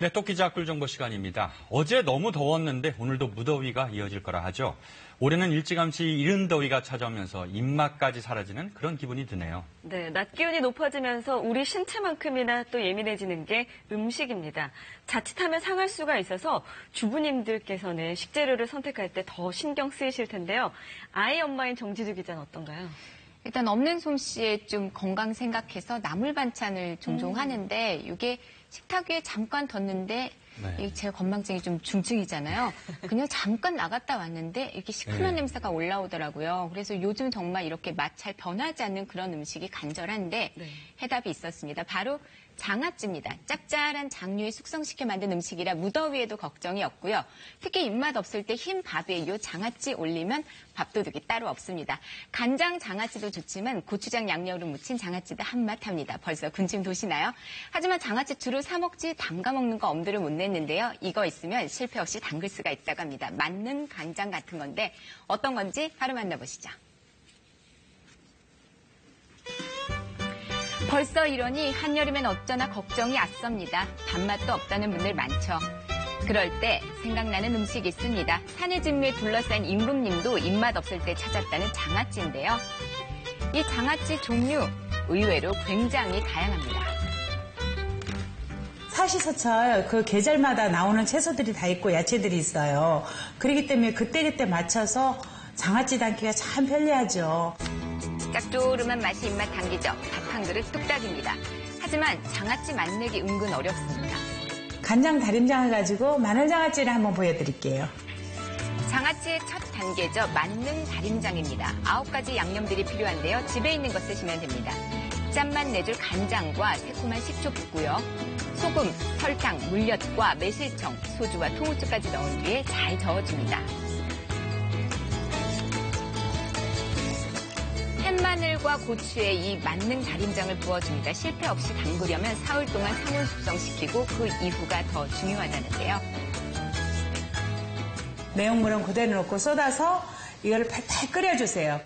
네, 토끼자 꿀정보 시간입니다. 어제 너무 더웠는데 오늘도 무더위가 이어질 거라 하죠. 올해는 일찌감치 이른 더위가 찾아오면서 입맛까지 사라지는 그런 기분이 드네요. 네, 낮 기온이 높아지면서 우리 신체만큼이나 또 예민해지는 게 음식입니다. 자칫하면 상할 수가 있어서 주부님들께서는 식재료를 선택할 때 더 신경 쓰이실 텐데요. 아이 엄마인 정지주 기자는 어떤가요? 일단 없는 솜씨에 좀 건강 생각해서 나물 반찬을 종종 하는데 이게 식탁 위에 잠깐 뒀는데 네. 제 건망증이 좀 중증이잖아요. 그냥 잠깐 나갔다 왔는데 이렇게 시큰한 냄새가 올라오더라고요. 그래서 요즘 정말 이렇게 맛 잘 변하지 않는 그런 음식이 간절한데 해답이 있었습니다. 바로 장아찌입니다. 짭짤한 장류에 숙성시켜 만든 음식이라 무더위에도 걱정이 없고요. 특히 입맛 없을 때 흰 밥에 이 장아찌 올리면 밥도둑이 따로 없습니다. 간장 장아찌도 좋지만 고추장 양념으로 무친 장아찌도 한맛합니다. 벌써 군침 도시나요? 하지만 장아찌 주로 사 먹지 담가 먹는 거 엄두를 못 냈는데요. 이거 있으면 실패 없이 담글 수가 있다고 합니다. 맞는 간장 같은 건데 어떤 건지 바로 만나보시죠. 벌써 이러니 한여름엔 어쩌나 걱정이 앞섭니다. 밥맛도 없다는 분들 많죠. 그럴 때 생각나는 음식이 있습니다. 산의 진미에 둘러싼 임금님도 입맛 없을 때 찾았다는 장아찌인데요. 이 장아찌 종류 의외로 굉장히 다양합니다. 사시사철 그 계절마다 나오는 채소들이 다 있고 야채들이 있어요. 그렇기 때문에 그때그때 맞춰서 장아찌 담기가 참 편리하죠. 짭조름한 맛이 입맛 당기죠. 밥 한 그릇 뚝딱입니다. 하지만 장아찌 맛내기 은근 어렵습니다. 간장 다림장을 가지고 마늘장아찌를 한번 보여드릴게요. 장아찌의 첫 단계죠. 만능 다림장입니다. 9가지 양념들이 필요한데요. 집에 있는 거 쓰시면 됩니다. 짠맛 내줄 간장과 새콤한 식초 붓고요. 소금, 설탕, 물엿과 매실청, 소주와 통후추까지 넣은 뒤에 잘 저어줍니다. 햇마늘과 고추에 이 만능 다림장을 부어줍니다. 실패 없이 담그려면 사흘 동안 상온 숙성시키고 그 이후가 더 중요하다는데요. 매운 물은 그대로 넣고 쏟아서 이걸 팔팔 끓여주세요.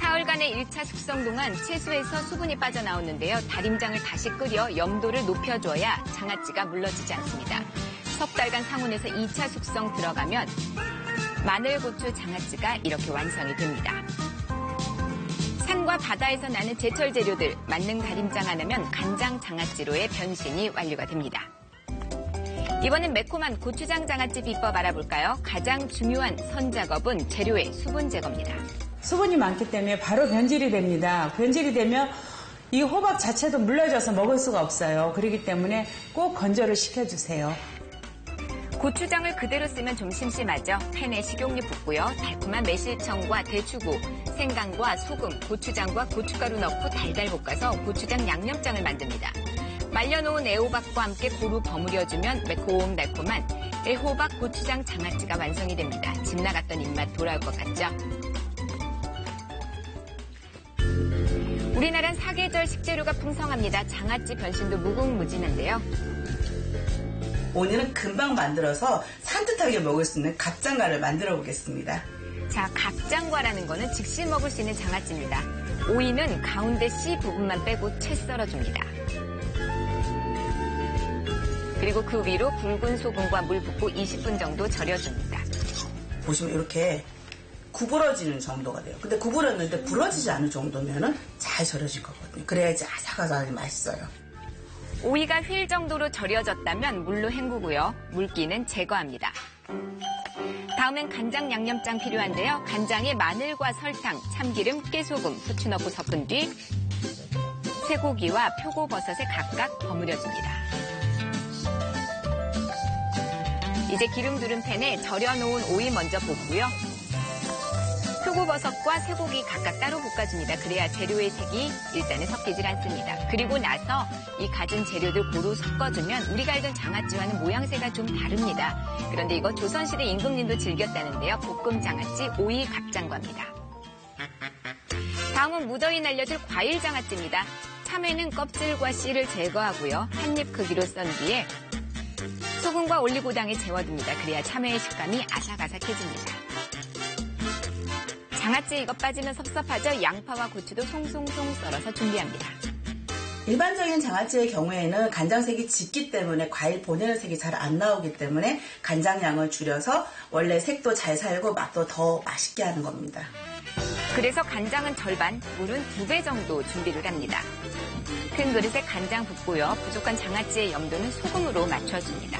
사흘간의 1차 숙성 동안 채소에서 수분이 빠져나오는데요. 다림장을 다시 끓여 염도를 높여줘야 장아찌가 물러지지 않습니다. 석 달간 상온에서 2차 숙성 들어가면 마늘, 고추, 장아찌가 이렇게 완성이 됩니다. 산과 바다에서 나는 제철 재료들 만능 다림장 하나면 간장 장아찌로의 변신이 완료가 됩니다. 이번엔 매콤한 고추장 장아찌 비법 알아볼까요? 가장 중요한 선작업은 재료의 수분 제거입니다. 수분이 많기 때문에 바로 변질이 됩니다. 변질이 되면 이 호박 자체도 물러져서 먹을 수가 없어요. 그렇기 때문에 꼭 건조를 시켜주세요. 고추장을 그대로 쓰면 좀 심심하죠. 팬에 식용유 붓고요. 달콤한 매실청과 대추고, 생강과 소금, 고추장과 고춧가루 넣고 달달 볶아서 고추장 양념장을 만듭니다. 말려놓은 애호박과 함께 고루 버무려주면 매콤달콤한 애호박 고추장 장아찌가 완성이 됩니다. 집 나갔던 입맛 돌아올 것 같죠? 우리나라는 사계절 식재료가 풍성합니다. 장아찌 변신도 무궁무진한데요. 오늘은 금방 만들어서 산뜻하게 먹을 수 있는 갓장과를 만들어 보겠습니다. 자, 갓장과라는 거는 즉시 먹을 수 있는 장아찌입니다. 오이는 가운데 씨 부분만 빼고 채 썰어줍니다. 그리고 그 위로 굵은 소금과 물 붓고 20분 정도 절여줍니다. 보시면 이렇게 구부러지는 정도가 돼요. 근데 구부렀는데 부러지지 않을 정도면은 잘 절여질 거거든요. 그래야지 아삭아삭하게 맛있어요. 오이가 휠 정도로 절여졌다면 물로 헹구고요. 물기는 제거합니다. 다음엔 간장 양념장 필요한데요. 간장에 마늘과 설탕, 참기름, 깨소금, 후추 넣고 섞은 뒤 쇠고기와 표고버섯에 각각 버무려줍니다. 이제 기름 두른 팬에 절여놓은 오이 먼저 볶고요. 표고버섯과 쇠고기 각각 따로 볶아줍니다. 그래야 재료의 색이 일단은 섞이질 않습니다. 그리고 나서 이 가진 재료들 고루 섞어주면 우리가 알던 장아찌와는 모양새가 좀 다릅니다. 그런데 이거 조선시대 임금님도 즐겼다는데요. 볶음 장아찌 오이 갑장과입니다. 다음은 무더위 날려줄 과일 장아찌입니다. 참외는 껍질과 씨를 제거하고요. 한 입 크기로 썬 뒤에 소금과 올리고당에 재워둡니다. 그래야 참외의 식감이 아삭아삭해집니다. 장아찌 이것 빠지면 섭섭하죠? 양파와 고추도 송송송 썰어서 준비합니다. 일반적인 장아찌의 경우에는 간장색이 짙기 때문에 과일 본연의 색이 잘 안 나오기 때문에 간장량을 줄여서 원래 색도 잘 살고 맛도 더 맛있게 하는 겁니다. 그래서 간장은 절반, 물은 2배 정도 준비를 합니다. 큰 그릇에 간장 붓고요. 부족한 장아찌의 염도는 소금으로 맞춰줍니다.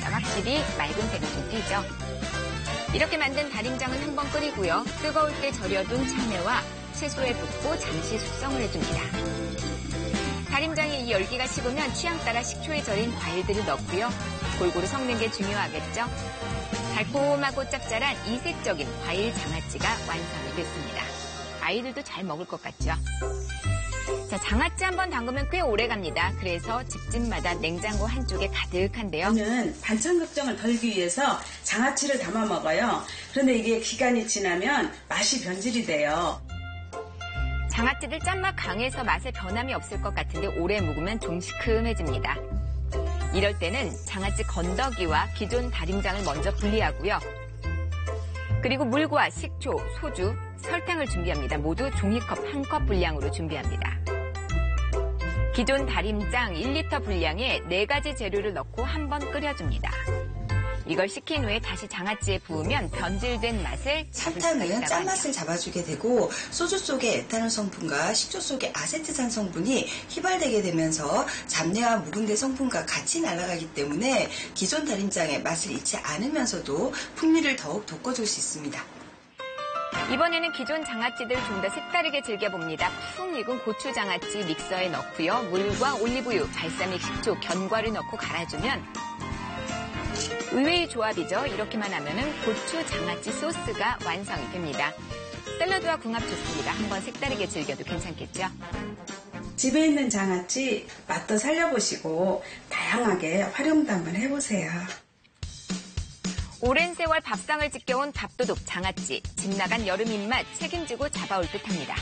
자, 확실히 맑은 색이 좀 띄죠. 이렇게 만든 다림장은 한번 끓이고요. 뜨거울 때 절여둔 참외와 채소에 붓고 잠시 숙성을 해줍니다. 다림장에 이 열기가 식으면 취향 따라 식초에 절인 과일들을 넣고요. 골고루 섞는 게 중요하겠죠. 달콤하고 짭짤한 이색적인 과일 장아찌가 완성이 됐습니다. 아이들도 잘 먹을 것 같죠? 자, 장아찌 한번 담그면 꽤 오래 갑니다. 그래서 집집마다 냉장고 한쪽에 가득한데요. 저는 반찬 걱정을 덜기 위해서 장아찌를 담아 먹어요. 그런데 이게 기간이 지나면 맛이 변질이 돼요. 장아찌들 짠맛 강해서 맛에 변함이 없을 것 같은데 오래 묵으면 좀 시큼해집니다. 이럴 때는 장아찌 건더기와 기존 다림장을 먼저 분리하고요. 그리고 물과 식초, 소주, 설탕을 준비합니다. 모두 종이컵 1컵 분량으로 준비합니다. 기존 다림장 1리터 분량에 4가지 재료를 넣고 한번 끓여줍니다. 이걸 식힌 후에 다시 장아찌에 부으면 변질된 맛을 잡을 수가 설탕은 있다고 짠맛을 하네요. 잡아주게 되고 소주 속의 에탄올 성분과 식초 속의 아세트산 성분이 휘발되게 되면서 잡내와 묵은데 성분과 같이 날아가기 때문에 기존 다림장의 맛을 잃지 않으면서도 풍미를 더욱 돋궈줄 수 있습니다. 이번에는 기존 장아찌들 좀 더 색다르게 즐겨봅니다. 푹 익은 고추 장아찌 믹서에 넣고요. 물과 올리브유, 발사믹 식초, 견과를 넣고 갈아주면 의외의 조합이죠. 이렇게만 하면은 고추 장아찌 소스가 완성이 됩니다. 샐러드와 궁합 좋습니다. 한번 색다르게 즐겨도 괜찮겠죠? 집에 있는 장아찌 맛도 살려보시고 다양하게 활용도 한번 해보세요. 오랜 세월 밥상을 지켜온 밥도둑 장아찌. 집 나간 여름 입맛 책임지고 잡아올 듯합니다.